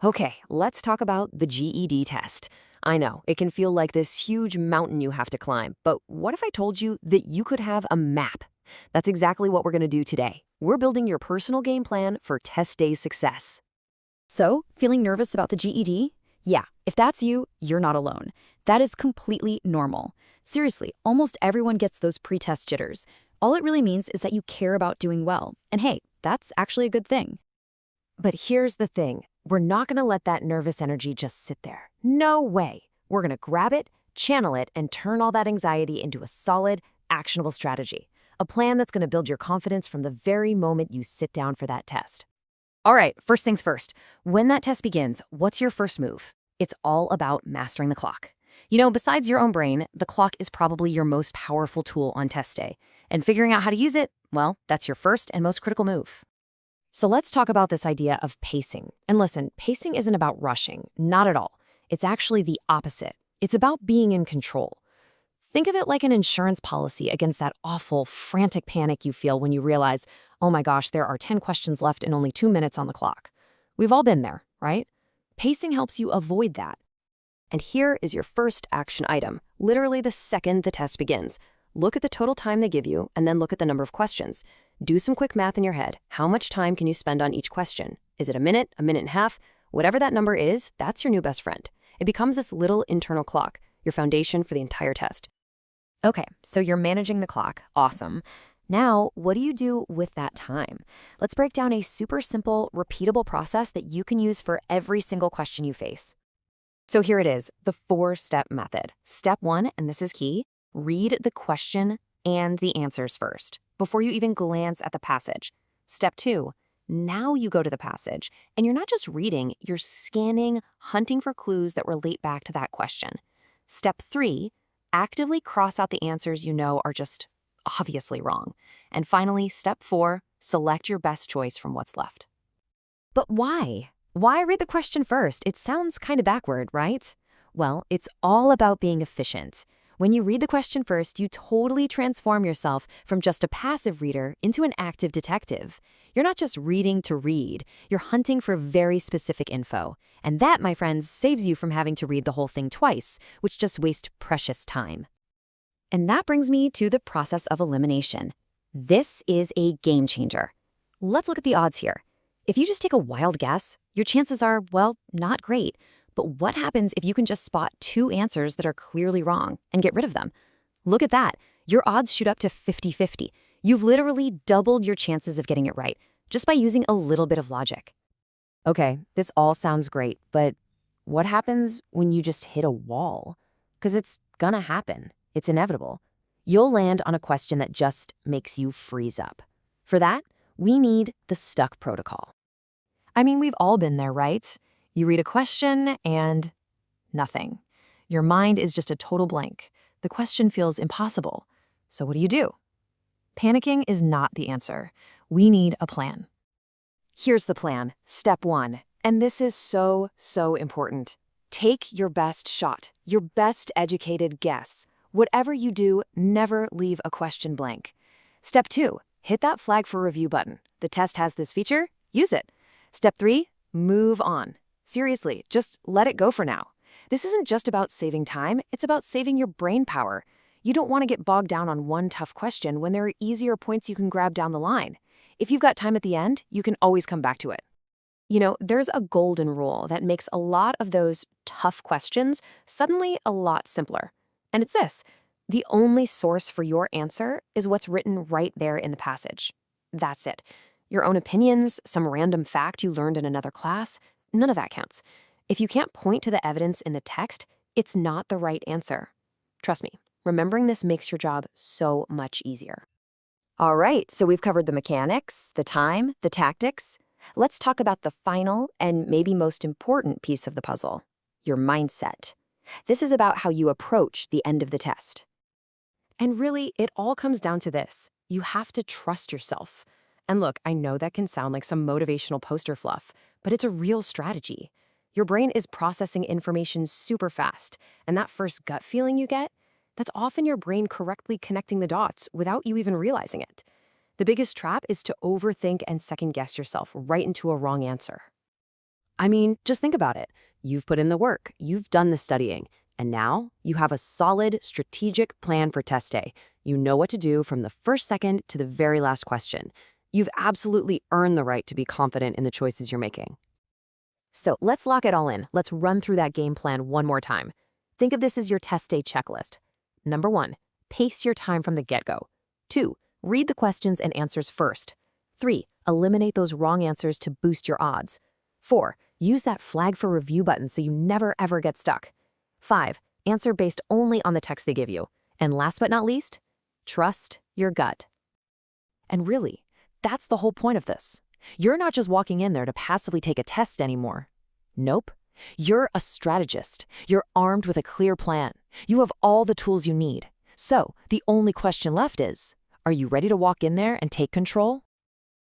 Okay, let's talk about the GED test. I know, it can feel like this huge mountain you have to climb, but what if I told you that you could have a map? That's exactly what we're going to do today. We're building your personal game plan for test day success. So, feeling nervous about the GED? Yeah, if that's you, you're not alone. That is completely normal. Seriously, almost everyone gets those pre-test jitters. All it really means is that you care about doing well. And hey, that's actually a good thing. But here's the thing, we're not going to let that nervous energy just sit there. No way. We're going to grab it, channel it, and turn all that anxiety into a solid, actionable strategy. A plan that's going to build your confidence from the very moment you sit down for that test. All right, first things first. When that test begins, what's your first move? It's all about mastering the clock. You know, besides your own brain, the clock is probably your most powerful tool on test day. And figuring out how to use it, well, that's your first and most critical move. So let's talk about this idea of pacing. And listen, pacing isn't about rushing, not at all. It's actually the opposite. It's about being in control. Think of it like an insurance policy against that awful, frantic panic you feel when you realize, oh my gosh, there are 10 questions left and only 2 minutes on the clock. We've all been there, right? Pacing helps you avoid that. And here is your first action item, literally the second the test begins. Look at the total time they give you, and then look at the number of questions. Do some quick math in your head. How much time can you spend on each question? Is it a minute and a half? Whatever that number is, that's your new best friend. It becomes this little internal clock, your foundation for the entire test. Okay, so you're managing the clock. Awesome. Now, what do you do with that time? Let's break down a super simple, repeatable process that you can use for every single question you face. So here it is, the 4-step method. Step 1, and this is key, read the question and the answers first, before you even glance at the passage. Step 2, now you go to the passage, and you're not just reading, you're scanning, hunting for clues that relate back to that question. Step 3, actively cross out the answers you know are just obviously wrong. And finally, step 4, select your best choice from what's left. But why? Why read the question first? It sounds kind of backward, right? Well, it's all about being efficient. When you read the question first, you totally transform yourself from just a passive reader into an active detective. You're not just reading to read, you're hunting for very specific info. And that, my friends, saves you from having to read the whole thing twice, which just wastes precious time. And that brings me to the process of elimination. This is a game changer. Let's look at the odds here. If you just take a wild guess, your chances are, well, not great. But what happens if you can just spot 2 answers that are clearly wrong and get rid of them? Look at that. Your odds shoot up to 50-50. You've literally doubled your chances of getting it right just by using a little bit of logic. Okay, this all sounds great, but what happens when you just hit a wall? Because it's gonna happen. It's inevitable. You'll land on a question that just makes you freeze up. For that, we need the stuck protocol. I mean, we've all been there, right? You read a question and nothing. Your mind is just a total blank. The question feels impossible. So what do? Panicking is not the answer. We need a plan. Here's the plan. Step 1. And this is so important. Take your best shot, your best educated guess. Whatever you do, never leave a question blank. Step 2. Hit that flag for review button. The test has this feature. Use it. Step 3. Move on. Seriously, just let it go for now. This isn't just about saving time, it's about saving your brain power. You don't want to get bogged down on one tough question when there are easier points you can grab down the line. If you've got time at the end, you can always come back to it. You know, there's a golden rule that makes a lot of those tough questions suddenly a lot simpler. And it's this: the only source for your answer is what's written right there in the passage. That's it. Your own opinions, some random fact you learned in another class, none of that counts. If you can't point to the evidence in the text, it's not the right answer. Trust me, remembering this makes your job so much easier. All right, so we've covered the mechanics, the time, the tactics. Let's talk about the final and maybe most important piece of the puzzle, your mindset. This is about how you approach the end of the test. And really, it all comes down to this. You have to trust yourself. And look, I know that can sound like some motivational poster fluff, but it's a real strategy. Your brain is processing information super fast, and that first gut feeling you get, that's often your brain correctly connecting the dots without you even realizing it. The biggest trap is to overthink and second-guess yourself right into a wrong answer. I mean, just think about it. You've put in the work, you've done the studying, and now you have a solid, strategic plan for test day. You know what to do from the first second to the very last question. You've absolutely earned the right to be confident in the choices you're making. So let's lock it all in. Let's run through that game plan one more time. Think of this as your test day checklist. Number 1, pace your time from the get-go. 2, read the questions and answers first. 3, eliminate those wrong answers to boost your odds. 4, use that flag for review button so you never ever get stuck. 5, answer based only on the text they give you. And last but not least, trust your gut. And really, that's the whole point of this. You're not just walking in there to passively take a test anymore. Nope. You're a strategist. You're armed with a clear plan. You have all the tools you need. So, the only question left is, are you ready to walk in there and take control?